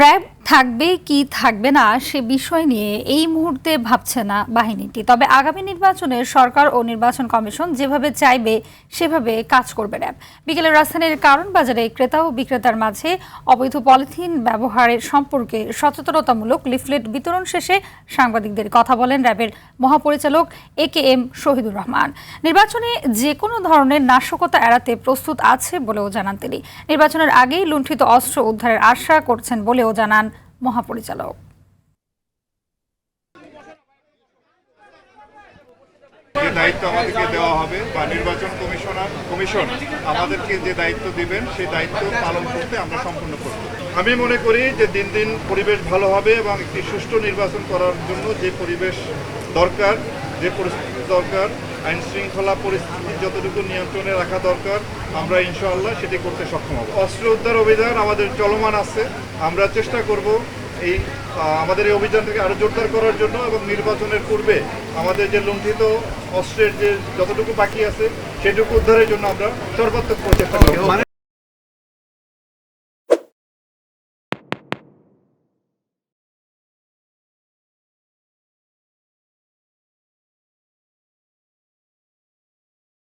RAB থাকবে কি থাকবে না সে বিষয় নিয়ে এই মুহূর্তে ভাবছে না বাহিনীটি। তবে আগামী নির্বাচনে সরকার ও নির্বাচন কমিশন যেভাবে চাইবে সেভাবে কাজ করবে র্যাব। বিকেলে রাজধানীর কারণ বাজারে ক্রেতা ও বিক্রেতার মাঝে অবৈধ পলিথিন ব্যবহারের সম্পর্কে সচেতনতামূলক লিফলেট বিতরণ শেষে সাংবাদিকদের কথা বলেন র্যাবের মহাপরিচালক AKM শহীদুর রহমান। নির্বাচনে যে কোনো ধরনের নাশকতা এড়াতে প্রস্তুত আছে বলেও জানান তিনি। নির্বাচনের আগেই লুণ্ঠিত অস্ত্র উদ্ধারের আশা করছেন বলেও জানান মহাপরিচালক। যে দায়িত্ব আমাদেরকে দেওয়া হবে বা নির্বাচন কমিশন আমাদেরকে যে দায়িত্ব দিবেন সেই দায়িত্ব পালন করতে আমরা সম্পূর্ণ করব। আমি মনে করি যে দিন দিন পরিবেশ ভালো হবে এবং একটি সুষ্ঠু নির্বাচন করার জন্য যে পরিবেশ দরকার, যে পরিস্থিতি দরকার, আইন শৃঙ্খলা পরিস্থিতি যতটুকু নিয়ন্ত্রণে রাখা দরকার, আমরা ইনশাআল্লাহ সেটি করতে সক্ষম হব। অস্ত্র উদ্ধার অভিযান আমাদের চলমান আছে। আমরা চেষ্টা করব আমাদের এই অভিযানটাকে আরো জোরদার করার জন্য এবং নির্বাচনের পূর্বে আমাদের যে লুণ্ঠিত অস্ত্রের যে যতটুকু বাকি আছে সেটুকু উদ্ধারের জন্য আমরা সর্বাত্মক প্রচেষ্টা করব।